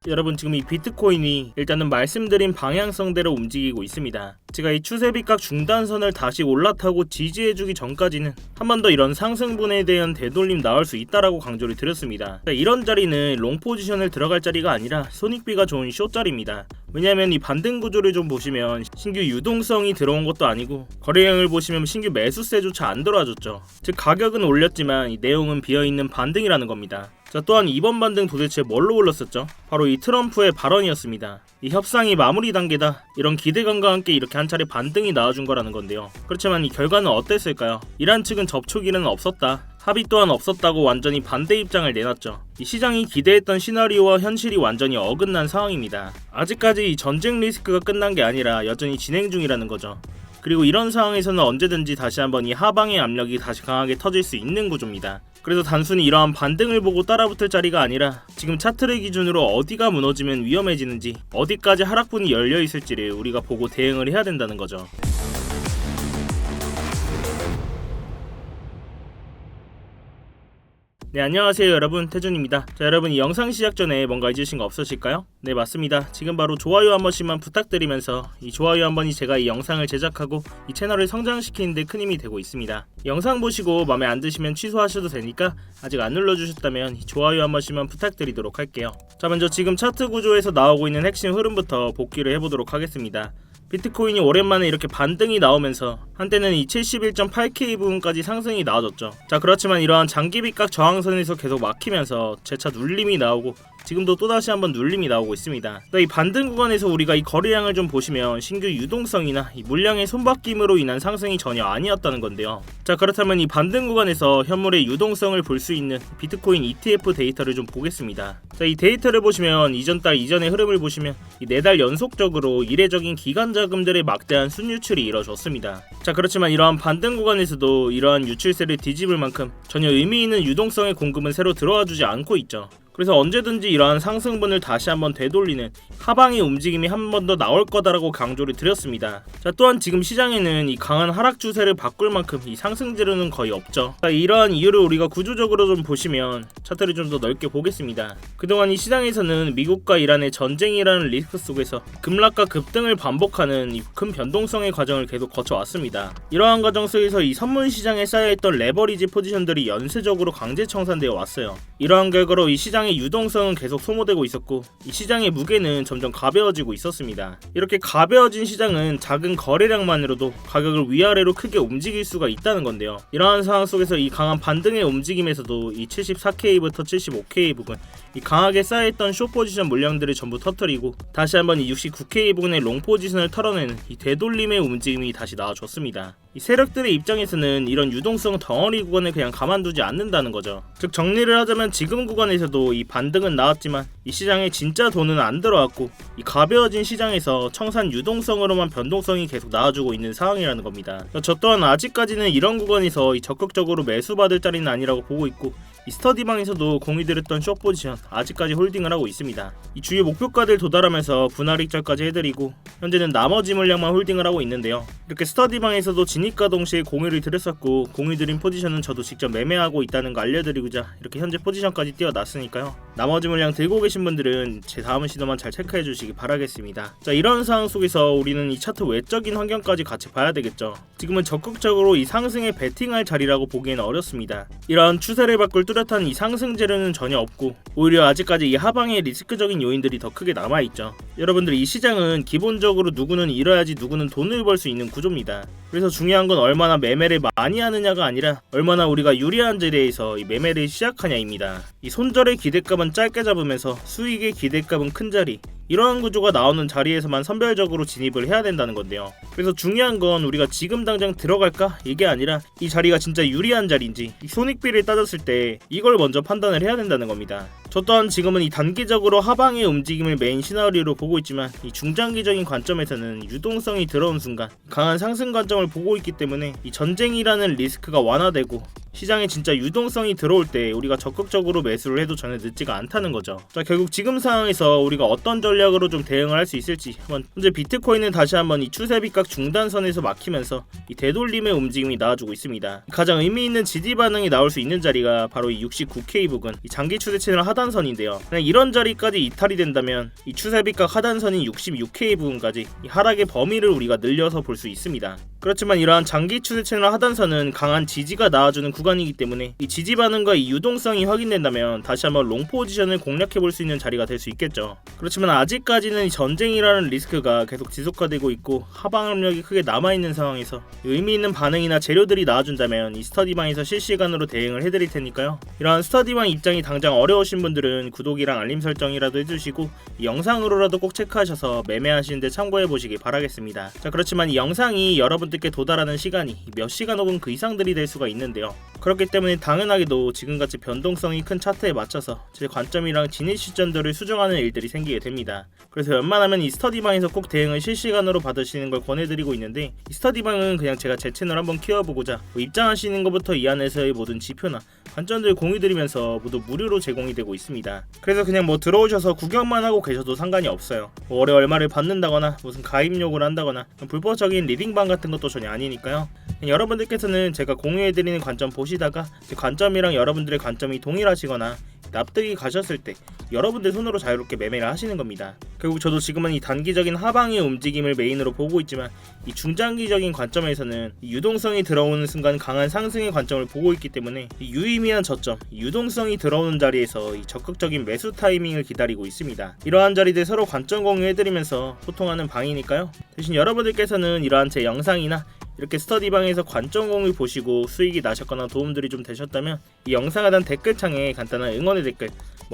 여러분, 지금 이 비트코인이 일단은 말씀드린 방향성대로 움직이고 있습니다. 제가 이 추세비각 중단선을 다시 올라타고 지지해주기 전까지는 한 번 더 이런 상승분에 대한 되돌림 나올 수 있다라고 강조를 드렸습니다. 이런 자리는 롱 포지션을 들어갈 자리가 아니라 손익비가 좋은 숏 자리입니다. 왜냐하면 이 반등 구조를 좀 보시면 신규 유동성이 들어온 것도 아니고 거래량을 보시면 신규 매수세조차 안 들어와줬죠. 즉 가격은 올렸지만 이 내용은 비어있는 반등이라는 겁니다. 자, 또한 이번 반등 도대체 뭘로 올랐었죠? 바로 이 트럼프의 발언이었습니다. 이 협상이 마무리 단계다, 이런 기대감과 함께 이렇게 한 차례 반등이 나와준 거라는 건데요. 그렇지만 이 결과는 어땠을까요? 이란 측은 접촉일은 없었다, 합의 또한 없었다고 완전히 반대 입장을 내놨죠. 이 시장이 기대했던 시나리오와 현실이 완전히 어긋난 상황입니다. 아직까지 이 전쟁 리스크가 끝난 게 아니라 여전히 진행 중이라는 거죠. 그리고 이런 상황에서는 언제든지 다시 한번 이 하방의 압력이 다시 강하게 터질 수 있는 구조입니다. 그래서 단순히 이러한 반등을 보고 따라붙을 자리가 아니라 지금 차트를 기준으로 어디가 무너지면 위험해지는지, 어디까지 하락분이 열려 있을지를 우리가 보고 대응을 해야 된다는 거죠. 네, 안녕하세요 여러분, 태준입니다. 자, 여러분, 이 영상 시작 전에 뭔가 잊으신 거 없으실까요? 네, 맞습니다. 지금 바로 좋아요 한 번씩만 부탁드리면서 이 좋아요 한 번이 제가 이 영상을 제작하고 이 채널을 성장시키는 데 큰 힘이 되고 있습니다. 영상 보시고 마음에 안 드시면 취소하셔도 되니까 아직 안 눌러주셨다면 이 좋아요 한 번씩만 부탁드리도록 할게요. 자, 먼저 지금 차트 구조에서 나오고 있는 핵심 흐름부터 복기를 해보도록 하겠습니다. 비트코인이 오랜만에 이렇게 반등이 나오면서 한때는 이 71.8K 부분까지 상승이 나와줬죠. 자, 그렇지만 이러한 장기비각 저항선에서 계속 막히면서 재차 눌림이 나오고 지금도 또다시 한번 눌림이 나오고 있습니다. 이 반등 구간에서 우리가 이 거래량을 좀 보시면 신규 유동성이나 이 물량의 손바뀜으로 인한 상승이 전혀 아니었다는 건데요. 자, 그렇다면 이 반등 구간에서 현물의 유동성을 볼 수 있는 비트코인 ETF 데이터를 좀 보겠습니다. 자, 이 데이터를 보시면 이전 달 이전의 흐름을 보시면 이 4달 연속적으로 이례적인 기간 자금들의 막대한 순유출이 이뤄졌습니다. 자, 그렇지만 이러한 반등 구간에서도 이러한 유출세를 뒤집을 만큼 전혀 의미 있는 유동성의 공급은 새로 들어와 주지 않고 있죠. 그래서 언제든지 이러한 상승분을 다시 한번 되돌리는 하방의 움직임이 한 번 더 나올 거다라고 강조를 드렸습니다. 자, 또한 지금 시장에는 이 강한 하락 추세를 바꿀 만큼 이 상승 재료는 거의 없죠. 자, 이러한 이유를 우리가 구조적으로 좀 보시면 차트를 좀 더 넓게 보겠습니다. 그동안 이 시장에서는 미국과 이란의 전쟁이라는 리스크 속에서 급락과 급등을 반복하는 이 큰 변동성의 과정을 계속 거쳐왔습니다. 이러한 과정 속에서 이 선물 시장에 쌓여있던 레버리지 포지션들이 연쇄적으로 강제 청산되어 왔어요. 이러한 결과로 이 시장의 유동성은 계속 소모되고 있었고 이 시장의 무게는 점점 가벼워지고 있었습니다. 이렇게 가벼워진 시장은 작은 거래량만으로도 가격을 위아래로 크게 움직일 수가 있다는 건데요. 이러한 상황 속에서 이 강한 반등의 움직임에서도 이 74K부터 75K 부분, 이 강하게 쌓여있던 숏 포지션 물량들을 전부 터뜨리고 다시 한번 이 69K 부분의 롱 포지션을 털어내는 이 되돌림의 움직임이 다시 나와줬습니다. 이 세력들의 입장에서는 이런 유동성 덩어리 구간을 그냥 가만두지 않는다는 거죠. 즉 정리를 하자면 지금 구간에서도 이 반등은 나왔지만 이 시장에 진짜 돈은 안 들어왔고 이 가벼워진 시장에서 청산 유동성으로만 변동성이 계속 나와주고 있는 상황이라는 겁니다. 저 또한 아직까지는 이런 구간에서 이 적극적으로 매수받을 자리는 아니라고 보고 있고 이 스터디방에서도 공유드렸던 숏 포지션 아직까지 홀딩을 하고 있습니다. 이 주요 목표가들 도달하면서 분할 익절까지 해드리고 현재는 나머지 물량만 홀딩을 하고 있는데요. 이렇게 스터디방에서도 진입과 동시에 공유를 드렸었고 공유드린 포지션은 저도 직접 매매하고 있다는 거 알려드리고자 이렇게 현재 포지션까지 띄워놨으니까요. 나머지 물량 들고 계신 분들은 제 다음 시도만 잘 체크해 주시기 바라겠습니다. 자, 이런 상황 속에서 우리는 이 차트 외적인 환경까지 같이 봐야 되겠죠. 지금은 적극적으로 이 상승에 베팅할 자리라고 보기에는 어렵습니다. 이러한 추세를 바꿀 뚜렷한 이 상승 재료는 전혀 없고 오히려 아직까지 이 하방의 리스크적인 요인들이 더 크게 남아있죠. 여러분들, 이 시장은 기본적으로 누구는 잃어야지 누구는 돈을 벌 수 있는 구조입니다. 그래서 중요한 건 얼마나 매매를 많이 하느냐가 아니라 얼마나 우리가 유리한 자리에서 이 매매를 시작하냐입니다. 이 손절의 기대값은 짧게 잡으면서 수익의 기대값은 큰 자리, 이러한 구조가 나오는 자리에서만 선별적으로 진입을 해야 된다는 건데요. 그래서 중요한 건 우리가 지금 당장 들어갈까? 이게 아니라 이 자리가 진짜 유리한 자리인지 이 손익비를 따졌을 때 이걸 먼저 판단을 해야 된다는 겁니다. 저 또한 지금은 이 단기적으로 하방의 움직임을 메인 시나리오로 보고 있지만 이 중장기적인 관점에서는 유동성이 들어온 순간 강한 상승 관점을 보고 있기 때문에 이 전쟁이라는 리스크가 완화되고 시장에 진짜 유동성이 들어올 때 우리가 적극적으로 매수를 해도 전혀 늦지가 않다는 거죠. 자, 결국 지금 상황에서 우리가 어떤 전략으로 좀 대응을 할 수 있을지 현재 비트코인은 다시 한번 이 추세 빗각 중단선에서 막히면서 이 되돌림의 움직임이 나와주고 있습니다. 가장 의미 있는 지지 반응이 나올 수 있는 자리가 바로 이 69K 부근, 이 장기 추세 채널 하단선인데요. 그냥 이런 자리까지 이탈이 된다면 이 추세 빗각 하단선인 66K 부근까지 이 하락의 범위를 우리가 늘려서 볼 수 있습니다. 그렇지만 이러한 장기 추세 채널 하단선은 강한 지지가 나와주는 구간이기 때문에 이 지지 반응과 이 유동성이 확인된다면 다시 한번 롱 포지션을 공략해 볼 수 있는 자리가 될 수 있겠죠. 그렇지만 아직까지는 이 전쟁이라는 리스크가 계속 지속화되고 있고 하방 압력이 크게 남아있는 상황에서 의미 있는 반응이나 재료들이 나와준다면 이 스터디방에서 실시간으로 대응을 해드릴 테니까요. 이러한 스터디방 입장이 당장 어려우신 분들은 구독이랑 알림 설정이라도 해주시고 이 영상으로라도 꼭 체크하셔서 매매하시는데 참고해 보시기 바라겠습니다. 자, 그렇지만 이 영상이 여러분들께 도달하는 시간이 몇 시간 혹은 그 이상들이 될 수가 있는데요. 그렇기 때문에 당연하게도 지금같이 변동성이 큰 차트에 맞춰서 제 관점이랑 진입 시점들을 수정하는 일들이 생기게 됩니다. 그래서 웬만하면 이 스터디방에서 꼭 대응을 실시간으로 받으시는 걸 권해드리고 있는데, 이 스터디방은 그냥 제가 제 채널 한번 키워보고자 입장하시는 것부터 이 안에서의 모든 지표나 관점들 공유드리면서 모두 무료로 제공이 되고 있습니다. 그래서 그냥 뭐 들어오셔서 구경만 하고 계셔도 상관이 없어요. 뭐 월에 얼마를 받는다거나 무슨 가입료를 한다거나 불법적인 리딩방 같은 것도 전혀 아니니까요. 여러분들께서는 제가 공유해드리는 관점 보시다가 제 관점이랑 여러분들의 관점이 동일하시거나 납득이 가셨을 때 여러분들 손으로 자유롭게 매매를 하시는 겁니다. 결국 저도 지금은 이 단기적인 하방의 움직임을 메인으로 보고 있지만 이 중장기적인 관점에서는 이 유동성이 들어오는 순간 강한 상승의 관점을 보고 있기 때문에 이 유의미한 저점, 이 유동성이 들어오는 자리에서 이 적극적인 매수 타이밍을 기다리고 있습니다. 이러한 자리들 서로 관점 공유해드리면서 소통하는 방이니까요. 대신 여러분들께서는 이러한 제 영상이나 이렇게 스터디방에서 관점 공유 보시고 수익이 나셨거나 도움들이 좀 되셨다면 이 영상 하단 댓글창에 간단한 응원의 댓글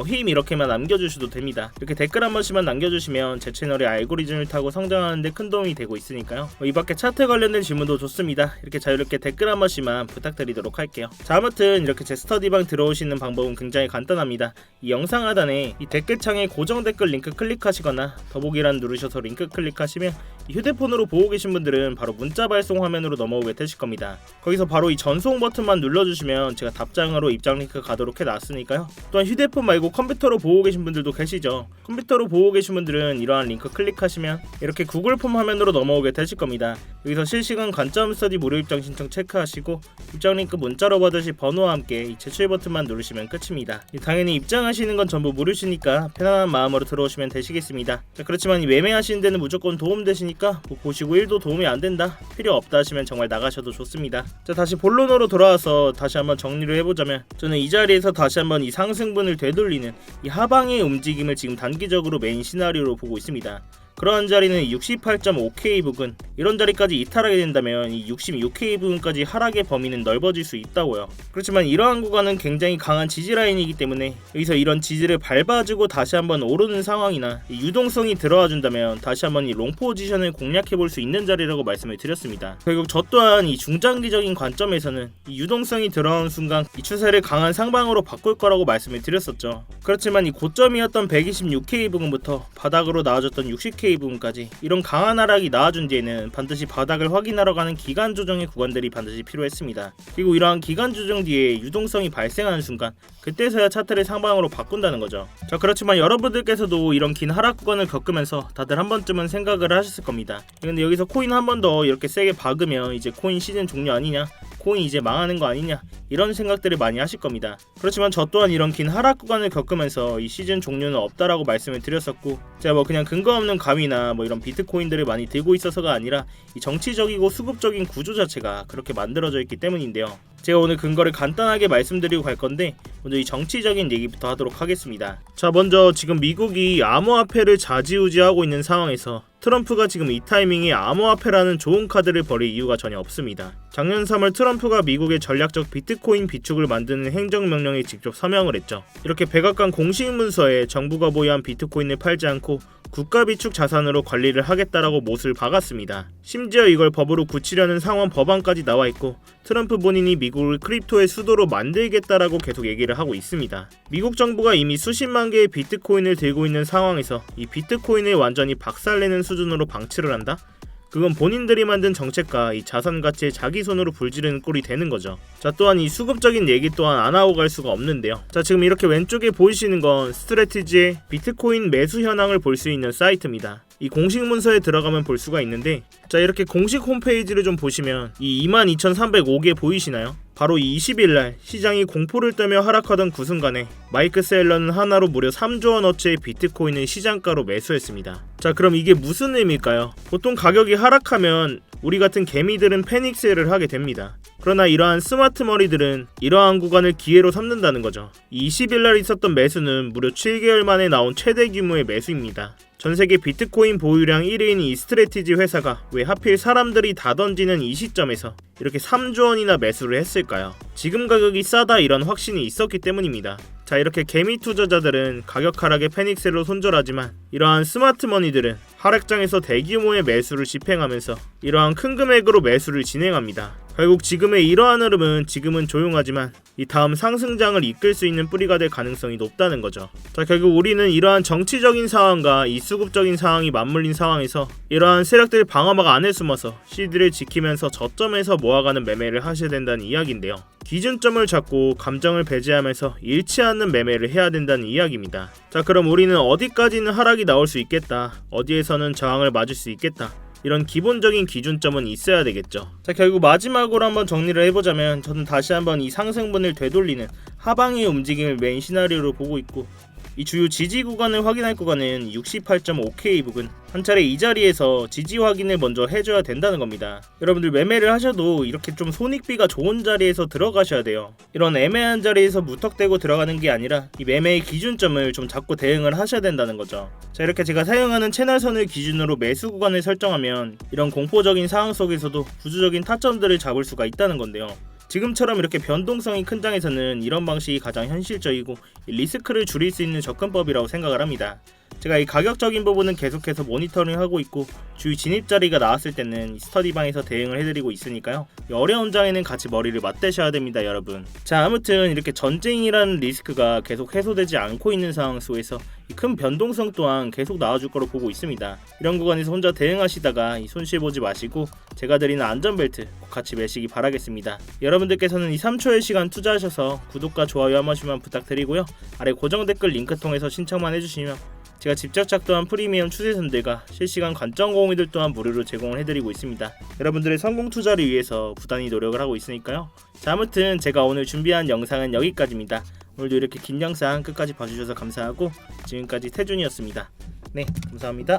힘 이렇게만 남겨주셔도 됩니다. 이렇게 댓글 한 번씩만 남겨주시면 제 채널의 알고리즘을 타고 성장하는데 큰 도움이 되고 있으니까요. 이 밖에 차트 관련된 질문도 좋습니다. 이렇게 자유롭게 댓글 한 번씩만 부탁드리도록 할게요. 자, 아무튼 이렇게 제 스터디방 들어오시는 방법은 굉장히 간단합니다. 이 영상 하단에 이 댓글창에 고정 댓글 링크 클릭하시거나 더보기란 누르셔서 링크 클릭하시면 이 휴대폰으로 보고 계신 분들은 바로 문자 발송 화면으로 넘어오게 되실 겁니다. 거기서 바로 이 전송 버튼만 눌러주시면 제가 답장으로 입장 링크 가도록 해놨으니까요. 또한 휴대폰 말고 컴퓨터로 보고 계신 분들도 계시죠. 컴퓨터로 보고 계신 분들은 이러한 링크 클릭하시면 이렇게 구글 폼 화면으로 넘어오게 되실 겁니다. 여기서 실시간 관점 스터디 무료 입장 신청 체크하시고 입장 링크 문자로 받으실 번호와 함께 이 제출 버튼만 누르시면 끝입니다. 당연히 입장하시는 건 전부 무료시니까 편안한 마음으로 들어오시면 되시겠습니다. 자, 그렇지만 이 매매하시는 데는 무조건 도움 되시니까 보시고 1도 도움이 안 된다, 필요 없다 하시면 정말 나가셔도 좋습니다. 자, 다시 본론으로 돌아와서 다시 한번 정리를 해보자면 저는 이 자리에서 다시 한번 이 상승분을 되돌리는 이 하방의 움직임을 지금 단기적으로 메인 시나리오로 보고 있습니다. 그러한 자리는 68.5K 부근, 이런 자리까지 이탈하게 된다면 이 66K 부근까지 하락의 범위는 넓어질 수 있다고요. 그렇지만 이러한 구간은 굉장히 강한 지지 라인이기 때문에 여기서 이런 지지를 밟아주고 다시 한번 오르는 상황이나 이 유동성이 들어와 준다면 다시 한번 이 롱 포지션을 공략해 볼 수 있는 자리라고 말씀을 드렸습니다. 결국 저 또한 이 중장기적인 관점에서는 이 유동성이 들어오는 순간 이 추세를 강한 상방으로 바꿀 거라고 말씀을 드렸었죠. 그렇지만 이 고점이었던 126K 부근부터 바닥으로 나와줬던 60K 부분까지 이런 강한 하락이 나와준 뒤에는 반드시 바닥을 확인하러 가는 기간 조정의 구간들이 반드시 필요했습니다. 그리고 이러한 기간 조정 뒤에 유동성이 발생하는 순간 그때서야 차트를 상방으로 바꾼다는 거죠. 자, 그렇지만 여러분들께서도 이런 긴 하락 구간을 겪으면서 다들 한 번쯤은 생각을 하셨을 겁니다. 근데 여기서 코인 한 번 더 이렇게 세게 박으면 이제 코인 시즌 종료 아니냐, 코인 이제 망하는 거 아니냐, 이런 생각들을 많이 하실 겁니다. 그렇지만 저 또한 이런 긴 하락 구간을 겪으면서 이 시즌 종료는 없다라고 말씀을 드렸었고, 제가 그냥 근거 없는 감이나 이런 비트코인들을 많이 들고 있어서가 아니라 이 정치적이고 수급적인 구조 자체가 그렇게 만들어져 있기 때문인데요. 제가 오늘 근거를 간단하게 말씀드리고 갈 건데 먼저 이 정치적인 얘기부터 하도록 하겠습니다. 자, 먼저 지금 미국이 암호화폐를 좌지우지하고 있는 상황에서 트럼프가 지금 이 타이밍에 암호화폐라는 좋은 카드를 버릴 이유가 전혀 없습니다. 작년 3월 트럼프가 미국의 전략적 비트코인 비축을 만드는 행정명령에 직접 서명을 했죠. 이렇게 백악관 공식 문서에 정부가 보유한 비트코인을 팔지 않고 국가 비축 자산으로 관리를 하겠다라고 못을 박았습니다. 심지어 이걸 법으로 굳히려는 상원 법안까지 나와 있고 트럼프 본인이 미국을 크립토의 수도로 만들겠다라고 계속 얘기를 하고 있습니다. 미국 정부가 이미 수십만 개의 비트코인을 들고 있는 상황에서 이 비트코인을 완전히 박살내는 수준으로 방치를 한다? 그건 본인들이 만든 정책과 이 자산 가치에 자기 손으로 불지르는 꼴이 되는 거죠. 자, 또한 이 수급적인 얘기 또한 안 하고 갈 수가 없는데요. 자, 지금 이렇게 왼쪽에 보이시는 건 스트래티지의 비트코인 매수 현황을 볼 수 있는 사이트입니다. 이 공식 문서에 들어가면 볼 수가 있는데, 자, 이렇게 공식 홈페이지를 좀 보시면 이 22,305개 보이시나요? 바로 이 20일날 시장이 공포를 떨며 하락하던 그 순간에 마이크 셀러는 하나로 무려 3조 원어치의 비트코인을 시장가로 매수했습니다. 자, 그럼 이게 무슨 의미일까요? 보통 가격이 하락하면 우리 같은 개미들은 패닉 셀을 하게 됩니다. 그러나 이러한 스마트 머리들은 이러한 구간을 기회로 삼는다는 거죠. 20일날 있었던 매수는 무려 7개월 만에 나온 최대 규모의 매수입니다. 전세계 비트코인 보유량 1위인 이 스트래티지 회사가 왜 하필 사람들이 다 던지는 이 시점에서 이렇게 3조 원이나 매수를 했을까요? 지금 가격이 싸다 이런 확신이 있었기 때문입니다. 자, 이렇게 개미 투자자들은 가격 하락에 패닉셀로 손절하지만 이러한 스마트 머니들은 하락장에서 대규모의 매수를 집행하면서 이러한 큰 금액으로 매수를 진행합니다. 결국 지금의 이러한 흐름은 지금은 조용하지만 이 다음 상승장을 이끌 수 있는 뿌리가 될 가능성이 높다는 거죠. 자, 결국 우리는 이러한 정치적인 상황과 이 수급적인 상황이 맞물린 상황에서 이러한 세력들 방어막 안에 숨어서 시드를 지키면서 저점에서 모아가는 매매를 하셔야 된다는 이야기인데요. 기준점을 잡고 감정을 배제하면서 잃지 않는 매매를 해야 된다는 이야기입니다. 자, 그럼 우리는 어디까지는 하락이 나올 수 있겠다, 어디에서는 저항을 맞을 수 있겠다, 이런 기본적인 기준점은 있어야 되겠죠. 자, 결국 마지막으로 한번 정리를 해보자면 저는 다시 한번 이 상승분을 되돌리는 하방의 움직임을 메인 시나리오로 보고 있고, 이 주요 지지 구간을 확인할 구간은 68.5K 부근, 한 차례 이 자리에서 지지 확인을 먼저 해줘야 된다는 겁니다. 여러분들 매매를 하셔도 이렇게 좀 손익비가 좋은 자리에서 들어가셔야 돼요. 이런 애매한 자리에서 무턱대고 들어가는 게 아니라 이 매매의 기준점을 좀 잡고 대응을 하셔야 된다는 거죠. 자, 이렇게 제가 사용하는 채널선을 기준으로 매수 구간을 설정하면 이런 공포적인 상황 속에서도 구조적인 타점들을 잡을 수가 있다는 건데요. 지금처럼 이렇게 변동성이 큰 장에서는 이런 방식이 가장 현실적이고 리스크를 줄일 수 있는 접근법이라고 생각을 합니다. 제가 이 가격적인 부분은 계속해서 모니터링하고 있고 주위 진입 자리가 나왔을 때는 스터디방에서 대응을 해드리고 있으니까요. 어려운 장에는 같이 머리를 맞대셔야 됩니다, 여러분. 자, 아무튼 이렇게 전쟁이라는 리스크가 계속 해소되지 않고 있는 상황 속에서 이 큰 변동성 또한 계속 나와줄 거로 보고 있습니다. 이런 구간에서 혼자 대응하시다가 이 손실 보지 마시고 제가 드리는 안전벨트 꼭 같이 매시기 바라겠습니다. 여러분들께서는 이 3초의 시간 투자하셔서 구독과 좋아요 한 번씩만 부탁드리고요. 아래 고정 댓글 링크 통해서 신청만 해주시면 제가 직접 작동한 프리미엄 추세선들과 실시간 관점 공유들 또한 무료로 제공을 해드리고 있습니다. 여러분들의 성공 투자를 위해서 부단히 노력을 하고 있으니까요. 자, 아무튼 제가 오늘 준비한 영상은 여기까지입니다. 오늘도 이렇게 긴 영상 끝까지 봐주셔서 감사하고 지금까지 태준이었습니다. 네, 감사합니다.